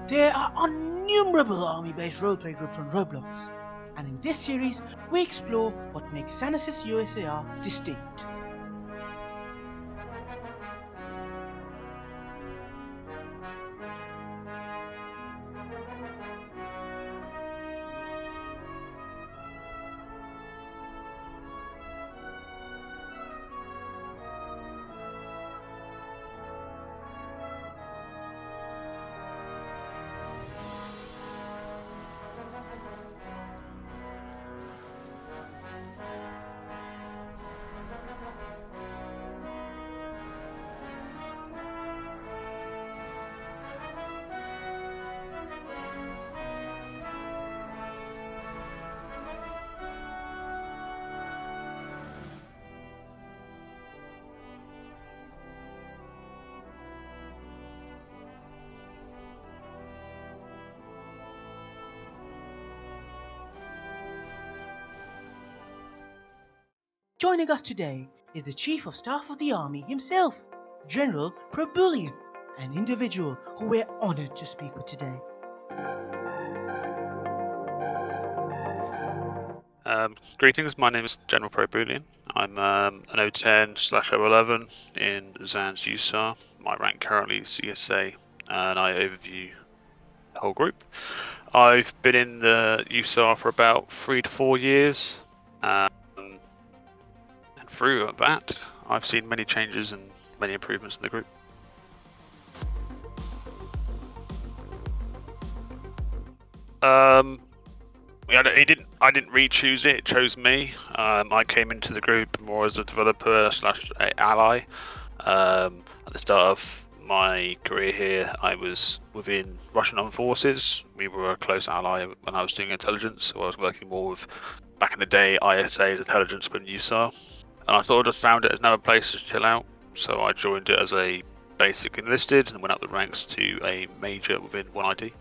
There are innumerable army-based roleplay groups on Roblox, and in this series, we explore what makes Zanance's USAR distinct. Joining us today is the Chief of Staff of the Army himself, General Proboolean, an individual who we're honored to speak with today. Greetings, my name is General Proboolean. I'm an O10/O11 in Zanance USAR. My rank currently is CSA, and I overview the whole group. I've been in the USAR for about 3 to 4 years, and through that, I've seen many changes and many improvements in the group. I didn't re-choose it. It chose me. I came into the group more as a developer / ally. At the start of my career here, I was within Russian Armed Forces. We were a close ally when I was doing intelligence. So I was working more with, back in the day, ISA's intelligence when USAR. And I sort of just found it as another place to chill out. So I joined it as a basic enlisted and went up the ranks to a major within 1ID.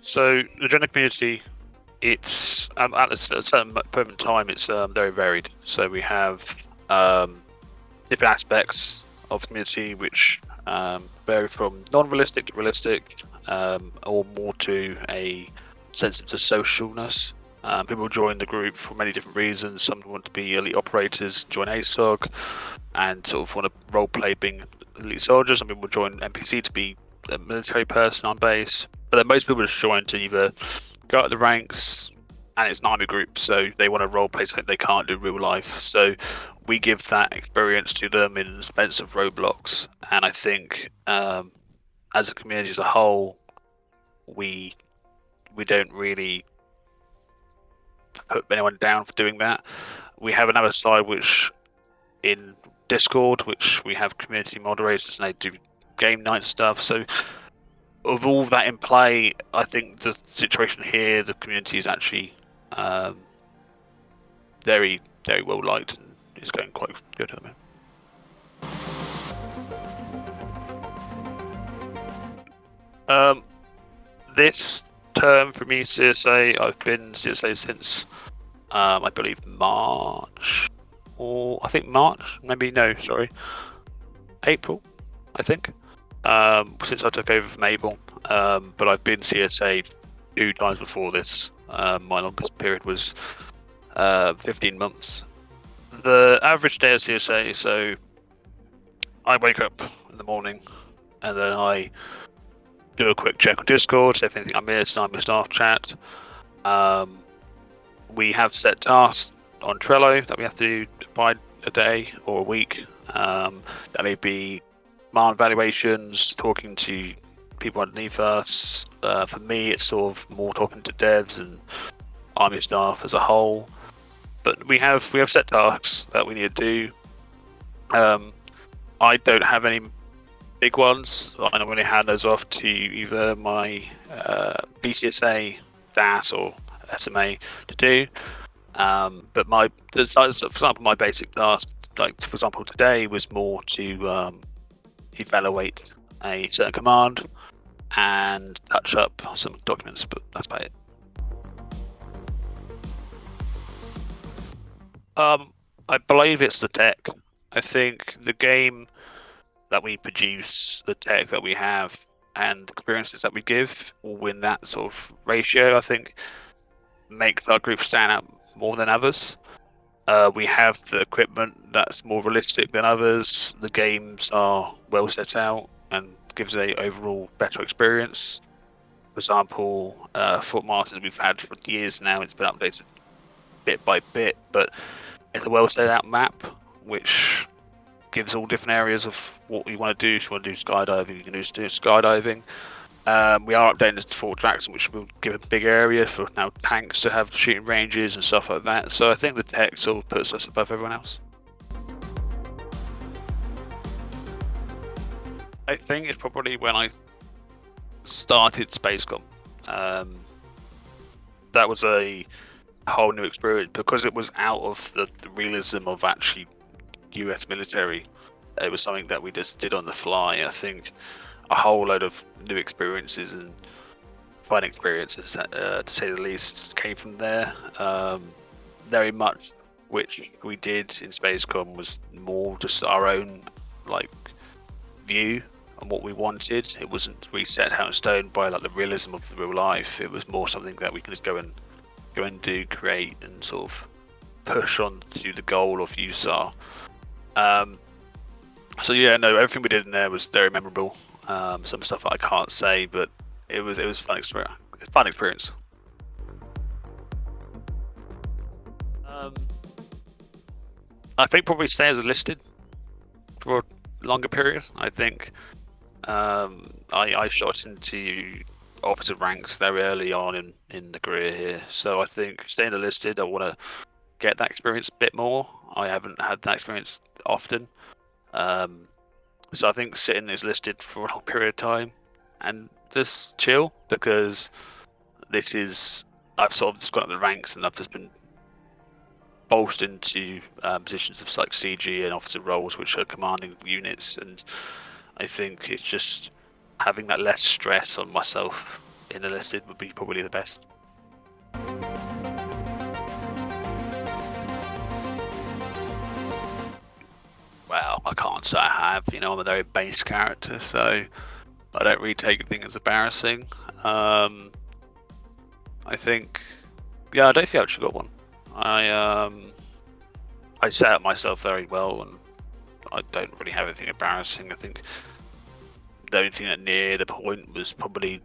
So the general community, it's at a certain point in time, it's very varied. So we have different aspects of the community which vary from non-realistic to realistic, or more to a sense of socialness. People join the group for many different reasons. Some want to be elite operators, join ASOG, and sort of want to role play being elite soldiers. Some people join NPC to be a military person on base. But then most people just join to either go up the ranks, and it's an army group, so they want to role play something they can't do in real life. So we give that experience to them in the sense of Roblox. And I think as a community as a whole, we don't really put anyone down for doing that. We have another side which in Discord, which we have community moderators, and they do game night stuff. So of all that in play, I think the situation here, the community is actually very, very well liked and is going quite good at the moment. This term for me, CSA, I've been CSA since I believe March, or I think March, April, I think. Since I took over from Abel, but I've been CSA 2 times before this. My longest period was 15 months. The average day of CSA, so I wake up in the morning and then I do a quick check on Discord, see if anything I missed, and I'm a staff chat. We have set tasks on Trello that we have to do by a day or a week. That may be command evaluations, talking to people underneath us. For me, it's sort of more talking to devs and army staff as a whole. But we have set tasks that we need to do. I don't have any big ones. I normally hand those off to either my BCSA, DAS, or SMA to do. But for example, my basic task, like for example today, was more to evaluate a certain command and touch up some documents, but that's about it. I believe it's the tech. I think the game that we produce, the tech that we have, and the experiences that we give, all in that sort of ratio, I think makes our group stand out more than others. We have the equipment that's more realistic than others. The games are well set out and gives a overall better experience. For example, Fort Martins we've had for years now. It's been updated bit by bit, but it's a well set out map which gives all different areas of what you want to do. If you want to do skydiving, you can do skydiving. We are updating this to Fort Jackson, which will give a big area for now tanks to have shooting ranges and stuff like that. So I think the tech sort of puts us above everyone else. I think it's probably when I started Spacecom. That was a whole new experience because it was out of the realism of actually US military. It was something that we just did on the fly. I think a whole load of new experiences and fun experiences, to say the least, came from there. Very much which we did in Spacecom was more just our own view on what we wanted. It wasn't really set out in stone by the realism of the real life. It was more something that we could just go and do, create, and sort of push on to the goal of USAR. So yeah, no, everything we did in there was very memorable. Some stuff that I can't say, but it was fun experience. Fun experience. I think probably stay as a listed for a longer period. I think I shot into officer ranks very early on in the career here, so I think staying enlisted, I want to get that experience a bit more. I haven't had that experience often. So I think sitting as listed for a long period of time and just chill, because I've sort of just got up the ranks and I've just been bolstered into positions of CG and officer roles, which are commanding units, and I think it's just having that less stress on myself in enlisted would be probably the best. Well, I can't say I have. I'm a very base character, so I don't really take anything as embarrassing. I think, yeah, I don't think I've actually got one. I set up myself very well, and I don't really have anything embarrassing. I think the only thing that near the point was probably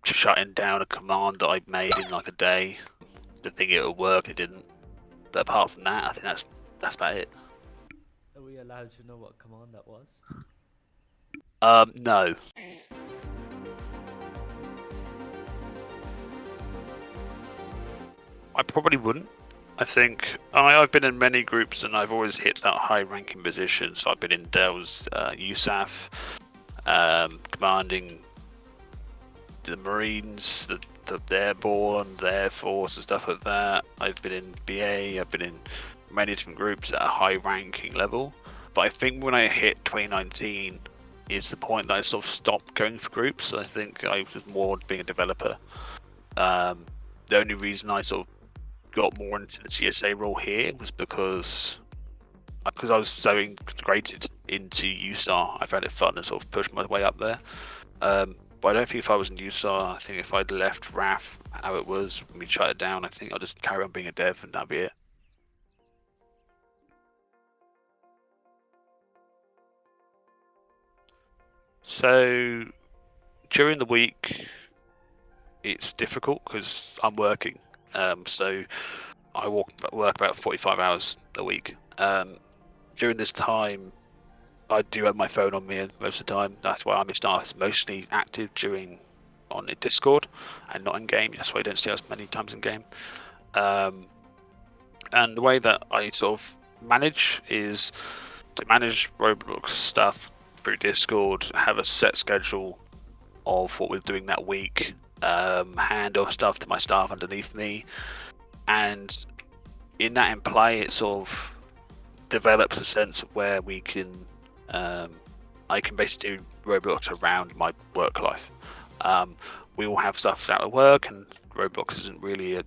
shutting down a command that I made in a day. The thing it would work, it didn't. But apart from that, I think that's about it. Are we allowed to know what command that was? No. I probably wouldn't. I think I've been in many groups and I've always hit that high ranking position. So I've been in Dell's USAF, commanding the Marines, the Airborne, the Air Force and stuff like that. I've been in BA, I've been in many different groups at a high ranking level. But I think when I hit 2019 is the point that I sort of stopped going for groups. I think I was more being a developer. The only reason I sort of got more into the CSA role here was because I was so integrated into USAR. I found it fun and sort of pushed my way up there. But I don't think if I was in USAR, I think if I'd left RAF how it was when we shut it down, I think I'll just carry on being a dev and that'd be it. So during the week, it's difficult because I'm working. So I work about 45 hours a week. During this time, I do have my phone on me most of the time. That's why Army Staff is mostly active on Discord and not in game. That's why you don't see us many times in game. And the way that I sort of manage is to manage Roblox stuff through Discord, have a set schedule of what we're doing that week, hand off stuff to my staff underneath me, and in that in play, it sort of develops a sense of where we can I can basically do Roblox around my work life. We all have stuff out of work, and Roblox isn't really a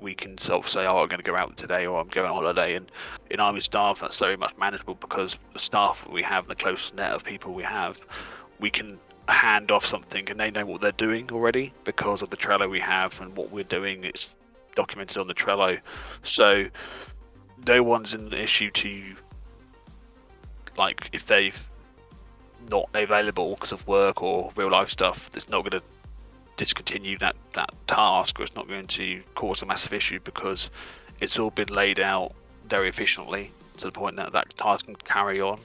we can sort of say, oh, I'm going to go out today, or I'm going on holiday. And in Army staff, that's very much manageable because the staff that we have, the close net of people we have, we can hand off something and they know what they're doing already because of the Trello we have and what we're doing. It's documented on the Trello, so no one's an issue to, like, if they've not available because of work or real life stuff, it's not going to discontinue that task, or it's not going to cause a massive issue because it's all been laid out very efficiently to the point that that task can carry on.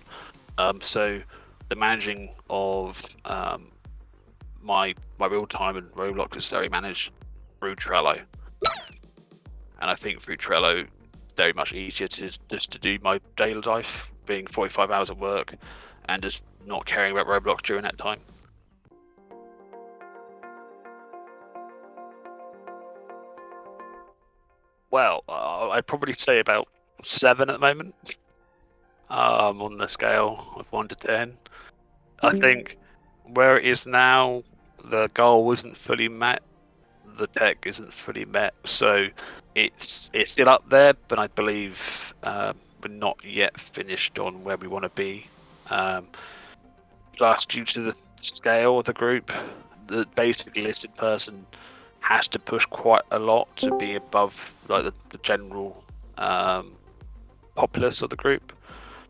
So the managing of my real time and Roblox is very managed through Trello, and I think through Trello it's very much easier to just to do my daily life, being 45 hours at work and just not caring about Roblox during that time. Well, I'd probably say about 7 at the moment, on the scale of 1 to 10. I think where it is now, the goal isn't fully met, the tech isn't fully met, so it's still up there, but I believe we're not yet finished on where we want to be. Plus, due to the scale of the group, the basic listed person has to push quite a lot to be above like the general populace of the group.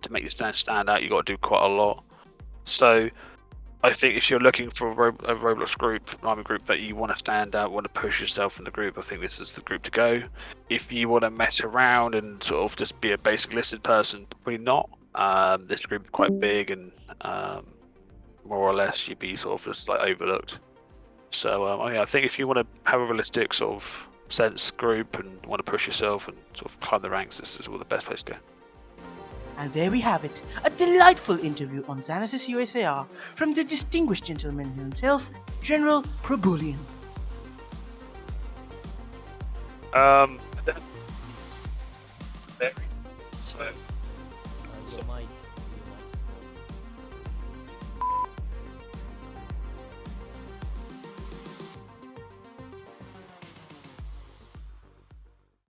To make you stand out, you got to do quite a lot. So I think if you're looking for a Roblox group, an army group that you want to stand out, want to push yourself in the group, I think this is the group to go. If you want to mess around and sort of just be a basic listed person, probably not. This group is quite big and more or less you'd be sort of just like overlooked. So I think if you want to have a realistic sort of sense group and want to push yourself and sort of climb the ranks, this is all the best place to go. And there we have it, a delightful interview on Zanance's USAR from the distinguished gentleman himself, General Proboolean. Very. So Your mic.